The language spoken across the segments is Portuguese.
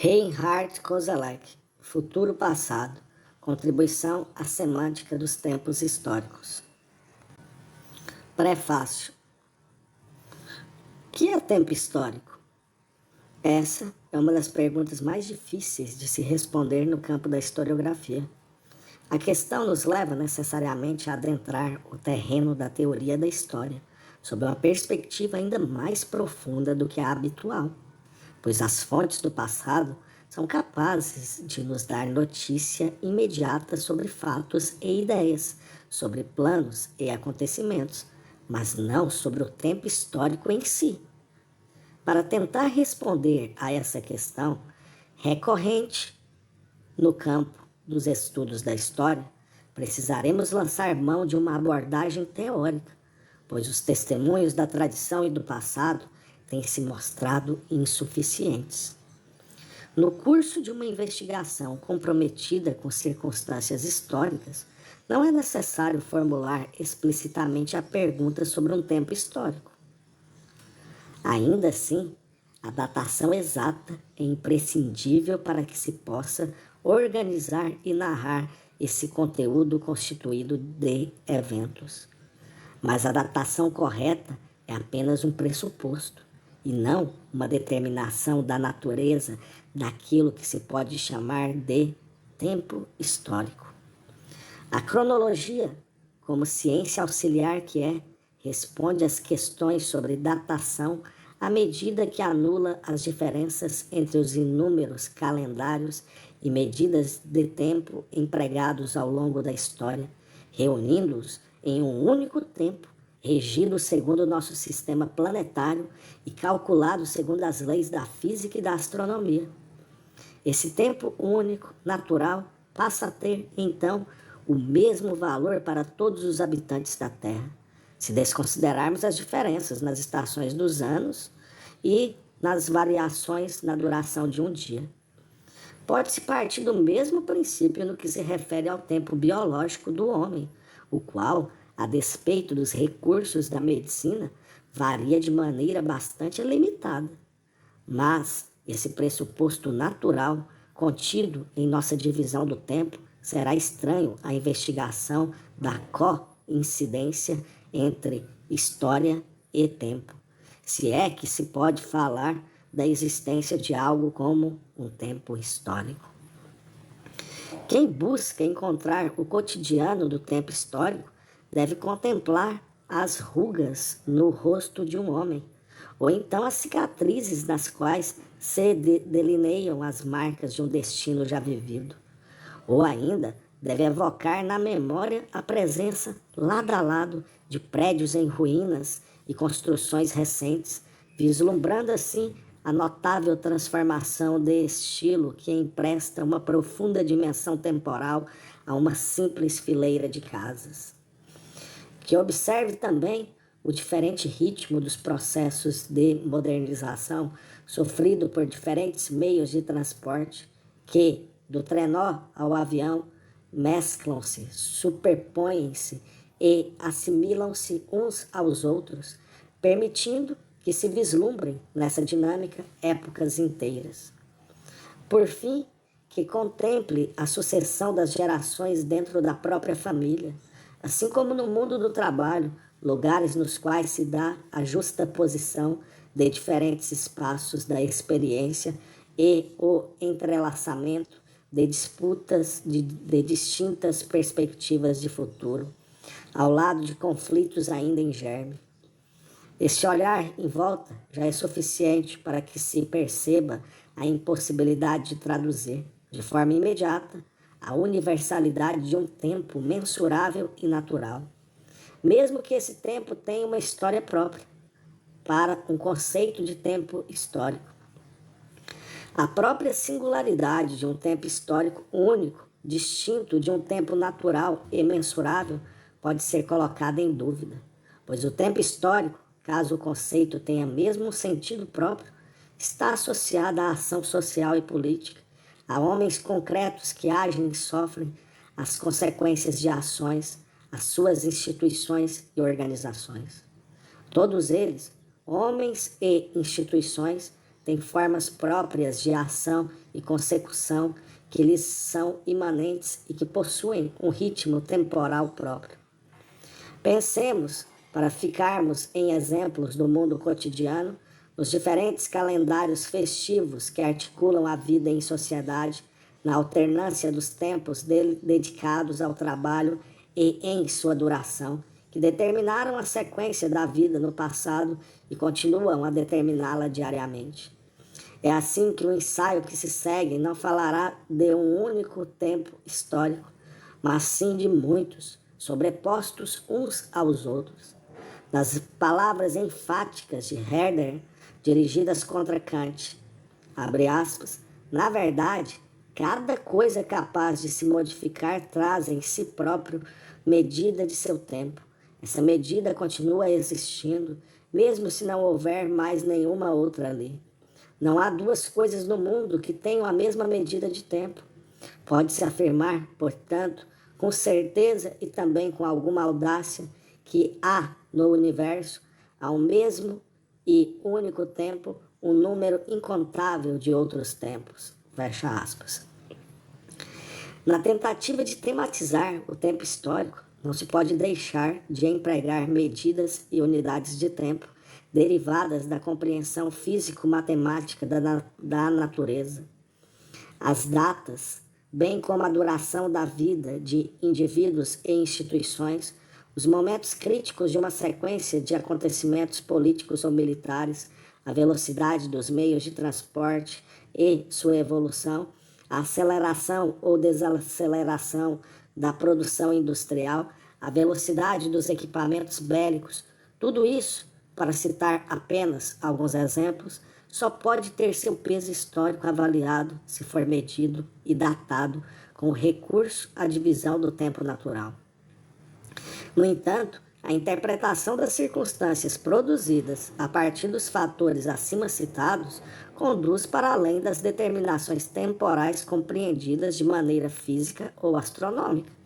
Reinhard Koselleck, Futuro Passado, Contribuição à Semântica dos Tempos Históricos. Prefácio. O que é tempo histórico? Essa é uma das perguntas mais difíceis de se responder no campo da historiografia. A questão nos leva necessariamente a adentrar o terreno da teoria da história, sob uma perspectiva ainda mais profunda do que a habitual, pois as fontes do passado são capazes de nos dar notícia imediata sobre fatos e ideias, sobre planos e acontecimentos, mas não sobre o tempo histórico em si. Para tentar responder a essa questão recorrente no campo dos estudos da história, precisaremos lançar mão de uma abordagem teórica, pois os testemunhos da tradição e do passado têm se mostrado insuficientes. No curso de uma investigação comprometida com circunstâncias históricas, não é necessário formular explicitamente a pergunta sobre um tempo histórico. Ainda assim, a datação exata é imprescindível para que se possa organizar e narrar esse conteúdo constituído de eventos. Mas a datação correta é apenas um pressuposto, e não uma determinação da natureza daquilo que se pode chamar de tempo histórico. A cronologia, como ciência auxiliar que é, responde às questões sobre datação à medida que anula as diferenças entre os inúmeros calendários e medidas de tempo empregados ao longo da história, reunindo-os em um único tempo, regido segundo o nosso sistema planetário e calculado segundo as leis da física e da astronomia. Esse tempo único, natural, passa a ter, então, o mesmo valor para todos os habitantes da Terra, se desconsiderarmos as diferenças nas estações dos anos e nas variações na duração de um dia. Pode-se partir do mesmo princípio no que se refere ao tempo biológico do homem, o qual, a despeito dos recursos da medicina, varia de maneira bastante limitada. Mas esse pressuposto natural, contido em nossa divisão do tempo, será estranho à investigação da coincidência entre história e tempo, se é que se pode falar da existência de algo como um tempo histórico. Quem busca encontrar o cotidiano do tempo histórico deve contemplar as rugas no rosto de um homem, ou então as cicatrizes nas quais se delineiam as marcas de um destino já vivido. Ou ainda deve evocar na memória a presença lado a lado de prédios em ruínas e construções recentes, vislumbrando assim a notável transformação de estilo que empresta uma profunda dimensão temporal a uma simples fileira de casas. Que observe também o diferente ritmo dos processos de modernização sofrido por diferentes meios de transporte que, do trenó ao avião, mesclam-se, superpõem-se e assimilam-se uns aos outros, permitindo que se vislumbrem nessa dinâmica épocas inteiras. Por fim, que contemple a sucessão das gerações dentro da própria família, assim como no mundo do trabalho, lugares nos quais se dá a justa posição de diferentes espaços da experiência e o entrelaçamento de disputas de distintas perspectivas de futuro, ao lado de conflitos ainda em germe. Este olhar em volta já é suficiente para que se perceba a impossibilidade de traduzir, de forma imediata, a universalidade de um tempo mensurável e natural, mesmo que esse tempo tenha uma história própria, para um conceito de tempo histórico. A própria singularidade de um tempo histórico único, distinto de um tempo natural e mensurável, pode ser colocada em dúvida, pois o tempo histórico, caso o conceito tenha mesmo um sentido próprio, está associado à ação social e política, a homens concretos que agem e sofrem as consequências de ações, as suas instituições e organizações. Todos eles, homens e instituições, têm formas próprias de ação e consecução que lhes são imanentes e que possuem um ritmo temporal próprio. Pensemos, para ficarmos em exemplos do mundo cotidiano, nos diferentes calendários festivos que articulam a vida em sociedade, na alternância dos tempos dedicados ao trabalho e em sua duração, que determinaram a sequência da vida no passado e continuam a determiná-la diariamente. É assim que o ensaio que se segue não falará de um único tempo histórico, mas sim de muitos, sobrepostos uns aos outros. Nas palavras enfáticas de Herder, dirigidas contra Kant, abre aspas, na verdade, cada coisa capaz de se modificar traz em si próprio medida de seu tempo. Essa medida continua existindo, mesmo se não houver mais nenhuma outra ali. Não há duas coisas no mundo que tenham a mesma medida de tempo. Pode-se afirmar, portanto, com certeza e também com alguma audácia, que há no universo, ao mesmo e único tempo, um número incontável de outros tempos. Fecha aspas. Na tentativa de tematizar o tempo histórico, não se pode deixar de empregar medidas e unidades de tempo derivadas da compreensão físico-matemática da natureza. As datas, bem como a duração da vida de indivíduos e instituições, os momentos críticos de uma sequência de acontecimentos políticos ou militares, a velocidade dos meios de transporte e sua evolução, a aceleração ou desaceleração da produção industrial, a velocidade dos equipamentos bélicos, tudo isso, para citar apenas alguns exemplos, só pode ter seu peso histórico avaliado se for medido e datado com recurso à divisão do tempo natural. No entanto, a interpretação das circunstâncias produzidas a partir dos fatores acima citados conduz para além das determinações temporais compreendidas de maneira física ou astronômica.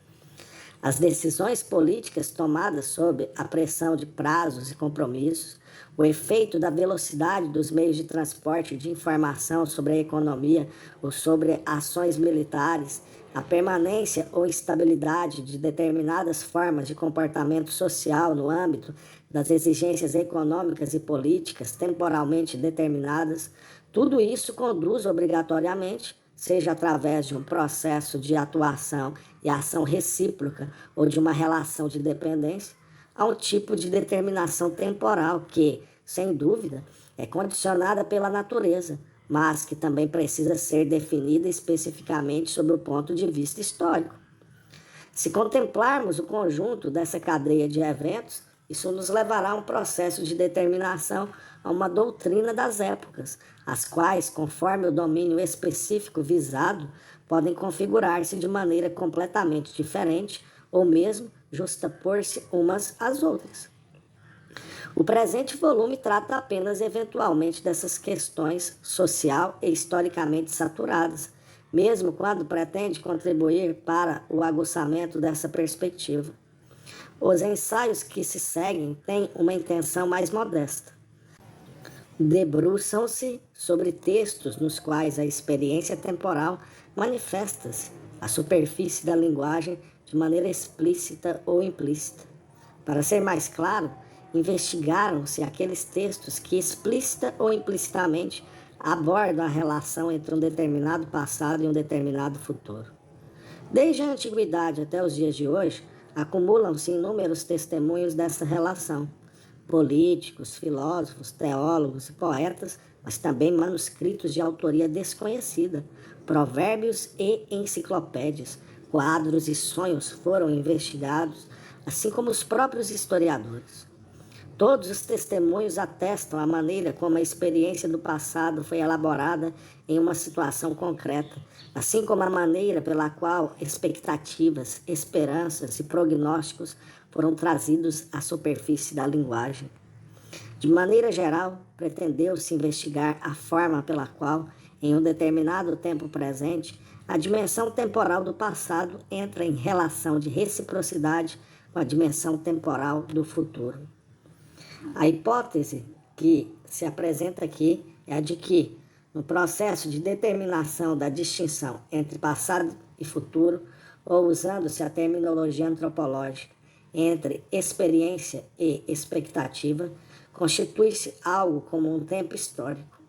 As decisões políticas tomadas sob a pressão de prazos e compromissos, o efeito da velocidade dos meios de transporte de informação sobre a economia ou sobre ações militares, a permanência ou estabilidade de determinadas formas de comportamento social no âmbito das exigências econômicas e políticas temporalmente determinadas, tudo isso conduz obrigatoriamente, seja através de um processo de atuação e ação recíproca ou de uma relação de dependência, a um tipo de determinação temporal que, sem dúvida, é condicionada pela natureza, mas que também precisa ser definida especificamente sob o ponto de vista histórico. Se contemplarmos o conjunto dessa cadeia de eventos, isso nos levará a um processo de determinação a uma doutrina das épocas, as quais, conforme o domínio específico visado, podem configurar-se de maneira completamente diferente ou mesmo justapor-se umas às outras. O presente volume trata apenas eventualmente dessas questões social e historicamente saturadas, mesmo quando pretende contribuir para o aguçamento dessa perspectiva. Os ensaios que se seguem têm uma intenção mais modesta. Debruçam-se sobre textos nos quais a experiência temporal manifesta-se à superfície da linguagem de maneira explícita ou implícita. Para ser mais claro, investigaram-se aqueles textos que explícita ou implicitamente abordam a relação entre um determinado passado e um determinado futuro. Desde a antiguidade até os dias de hoje, acumulam-se inúmeros testemunhos dessa relação. Políticos, filósofos, teólogos e poetas, mas também manuscritos de autoria desconhecida, provérbios e enciclopédias, quadros e sonhos foram investigados, assim como os próprios historiadores. Todos os testemunhos atestam a maneira como a experiência do passado foi elaborada em uma situação concreta, assim como a maneira pela qual expectativas, esperanças e prognósticos foram trazidos à superfície da linguagem. De maneira geral, pretendeu-se investigar a forma pela qual, em um determinado tempo presente, a dimensão temporal do passado entra em relação de reciprocidade com a dimensão temporal do futuro. A hipótese que se apresenta aqui é a de que, no processo de determinação da distinção entre passado e futuro, ou usando-se a terminologia antropológica, entre experiência e expectativa, constitui-se algo como um tempo histórico.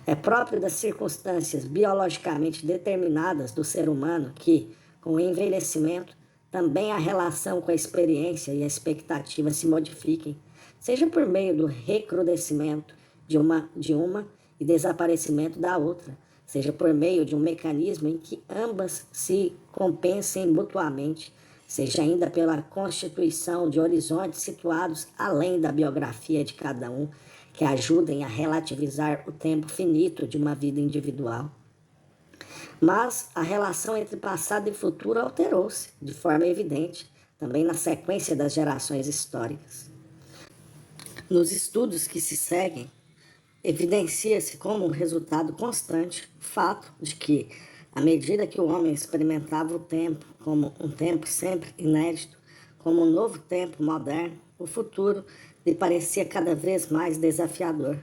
É próprio das circunstâncias biologicamente determinadas do ser humano que, com o envelhecimento, também a relação com a experiência e a expectativa se modifiquem, seja por meio do recrudescimento de uma e desaparecimento da outra, seja por meio de um mecanismo em que ambas se compensem mutuamente, seja ainda pela constituição de horizontes situados além da biografia de cada um, que ajudem a relativizar o tempo finito de uma vida individual. Mas a relação entre passado e futuro alterou-se, de forma evidente, também na sequência das gerações históricas. Nos estudos que se seguem, evidencia-se como um resultado constante o fato de que, à medida que o homem experimentava o tempo como um tempo sempre inédito, como um novo tempo moderno, o futuro lhe parecia cada vez mais desafiador.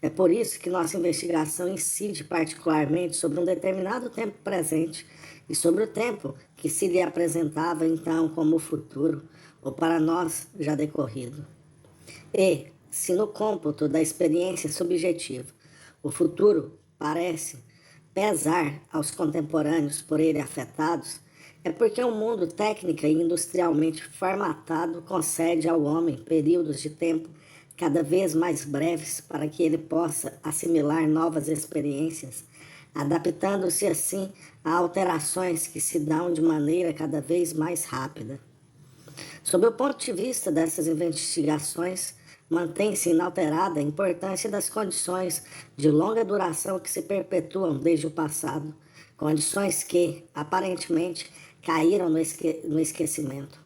É por isso que nossa investigação incide particularmente sobre um determinado tempo presente e sobre o tempo que se lhe apresentava então como o futuro, ou para nós já decorrido. E, se no cômputo da experiência subjetiva o futuro parece pesar aos contemporâneos por ele afetados, é porque o mundo técnica e industrialmente formatado concede ao homem períodos de tempo cada vez mais breves para que ele possa assimilar novas experiências, adaptando-se assim a alterações que se dão de maneira cada vez mais rápida. Sob o ponto de vista dessas investigações, mantém-se inalterada a importância das condições de longa duração que se perpetuam desde o passado, condições que, aparentemente, caíram no esquecimento.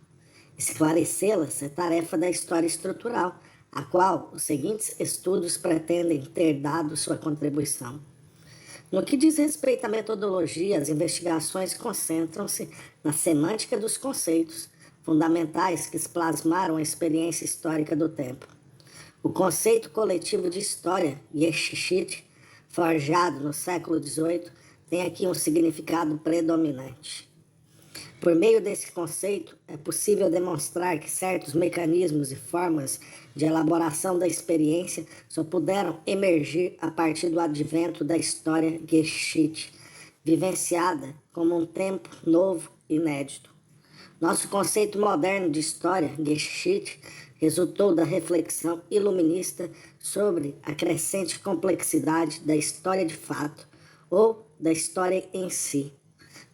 Esclarecê-las é tarefa da história estrutural, a qual os seguintes estudos pretendem ter dado sua contribuição. No que diz respeito à metodologia, as investigações concentram-se na semântica dos conceitos fundamentais que plasmaram a experiência histórica do tempo. O conceito coletivo de história, Geschichte, forjado no século XVIII, tem aqui um significado predominante. Por meio desse conceito, é possível demonstrar que certos mecanismos e formas de elaboração da experiência só puderam emergir a partir do advento da história Geschichte, vivenciada como um tempo novo e inédito. Nosso conceito moderno de história, Geschichte, resultou da reflexão iluminista sobre a crescente complexidade da história de fato, ou da história em si,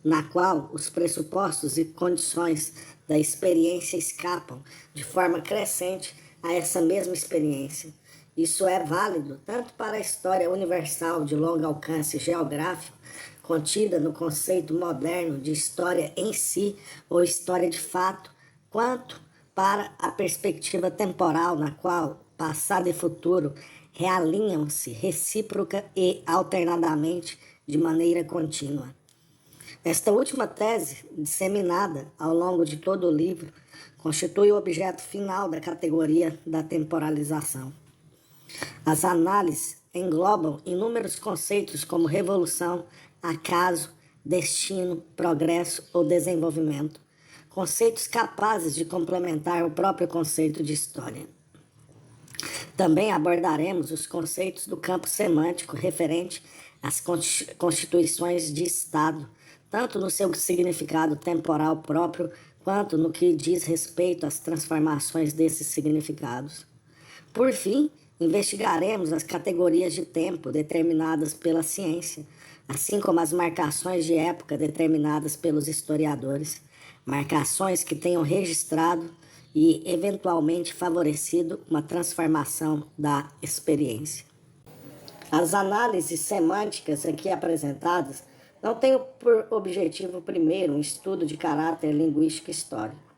na qual os pressupostos e condições da experiência escapam de forma crescente a essa mesma experiência. Isso é válido tanto para a história universal de longo alcance geográfico, contida no conceito moderno de história em si ou história de fato, quanto para a perspectiva temporal na qual passado e futuro realinham-se recíproca e alternadamente de maneira contínua. Esta última tese, disseminada ao longo de todo o livro, constitui o objeto final da categoria da temporalização. As análises englobam inúmeros conceitos como revolução, acaso, destino, progresso ou desenvolvimento, conceitos capazes de complementar o próprio conceito de história. Também abordaremos os conceitos do campo semântico referente às constituições de Estado, tanto no seu significado temporal próprio, quanto no que diz respeito às transformações desses significados. Por fim, investigaremos as categorias de tempo determinadas pela ciência, assim como as marcações de época determinadas pelos historiadores, marcações que tenham registrado e, eventualmente, favorecido uma transformação da experiência. As análises semânticas aqui apresentadas não têm por objetivo primeiro um estudo de caráter linguístico histórico.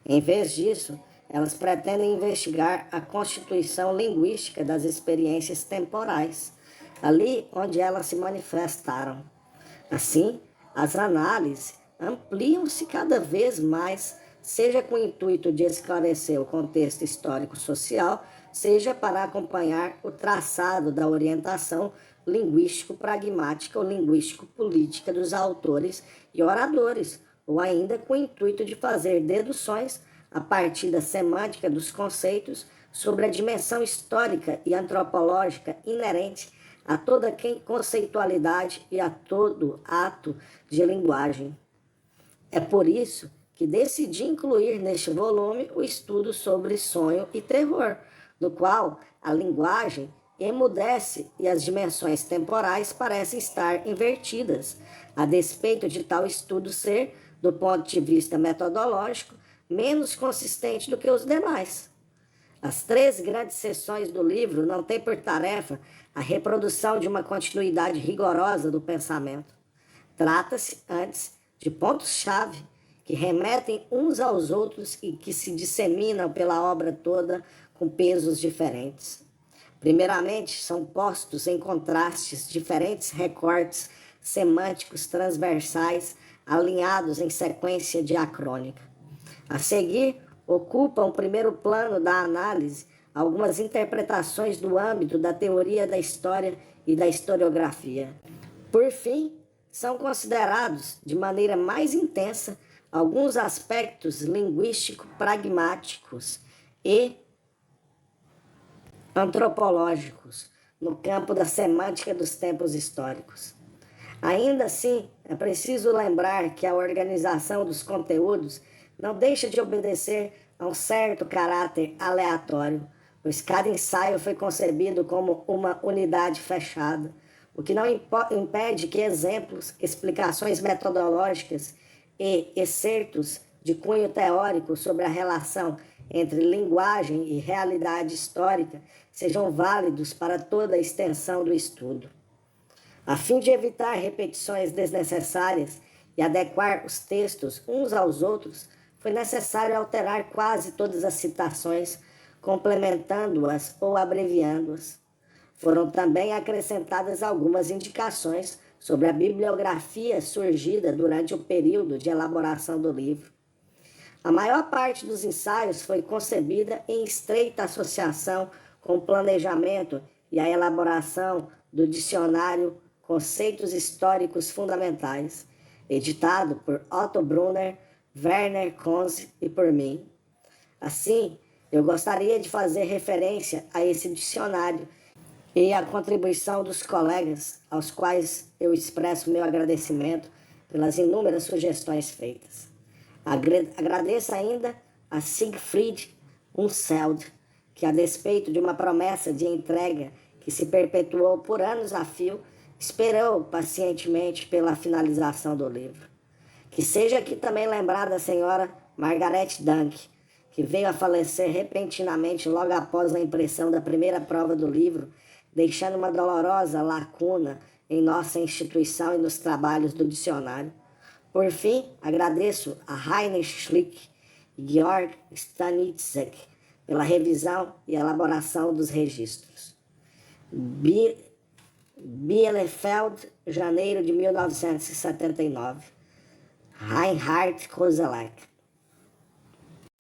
Em vez disso, elas pretendem investigar a constituição linguística das experiências temporais, ali onde elas se manifestaram. Assim, as análises ampliam-se cada vez mais, seja com o intuito de esclarecer o contexto histórico-social, seja para acompanhar o traçado da orientação linguístico-pragmática ou linguístico-política dos autores e oradores, ou ainda com o intuito de fazer deduções a partir da semântica dos conceitos sobre a dimensão histórica e antropológica inerente a toda conceitualidade e a todo ato de linguagem. É por isso que decidi incluir neste volume o estudo sobre sonho e terror, no qual a linguagem emudece e as dimensões temporais parecem estar invertidas, a despeito de tal estudo ser, do ponto de vista metodológico, menos consistente do que os demais. As 3 grandes seções do livro não têm por tarefa a reprodução de uma continuidade rigorosa do pensamento. Trata-se, antes, de pontos-chave que remetem uns aos outros e que se disseminam pela obra toda com pesos diferentes. Primeiramente, são postos em contrastes diferentes recortes semânticos transversais alinhados em sequência diacrônica. A seguir, ocupam o primeiro plano da análise algumas interpretações do âmbito da teoria da história e da historiografia. Por fim, são considerados, de maneira mais intensa, alguns aspectos linguístico-pragmáticos e antropológicos no campo da semântica dos tempos históricos. Ainda assim, é preciso lembrar que a organização dos conteúdos não deixa de obedecer a um certo caráter aleatório, pois cada ensaio foi concebido como uma unidade fechada, o que não impede que exemplos, explicações metodológicas e excertos de cunho teórico sobre a relação entre linguagem e realidade histórica sejam válidos para toda a extensão do estudo. A fim de evitar repetições desnecessárias e adequar os textos uns aos outros, foi necessário alterar quase todas as citações, complementando-as ou abreviando-as. Foram também acrescentadas algumas indicações sobre a bibliografia surgida durante o período de elaboração do livro. A maior parte dos ensaios foi concebida em estreita associação com o planejamento e a elaboração do dicionário Conceitos Históricos Fundamentais, editado por Otto Brunner, Werner Conze e por mim. Assim, eu gostaria de fazer referência a esse dicionário e à contribuição dos colegas, aos quais eu expresso meu agradecimento pelas inúmeras sugestões feitas. Agradeço ainda a Siegfried Unseld, que, a despeito de uma promessa de entrega que se perpetuou por anos a fio, esperou pacientemente pela finalização do livro. Que seja aqui também lembrada a senhora Margaret Dunk, que veio a falecer repentinamente logo após a impressão da primeira prova do livro, deixando uma dolorosa lacuna em nossa instituição e nos trabalhos do dicionário. Por fim, agradeço a Heinrich Schlick e Georg Staniszek pela revisão e elaboração dos registros. Bielefeld, janeiro de 1979. Reinhard Koselleck.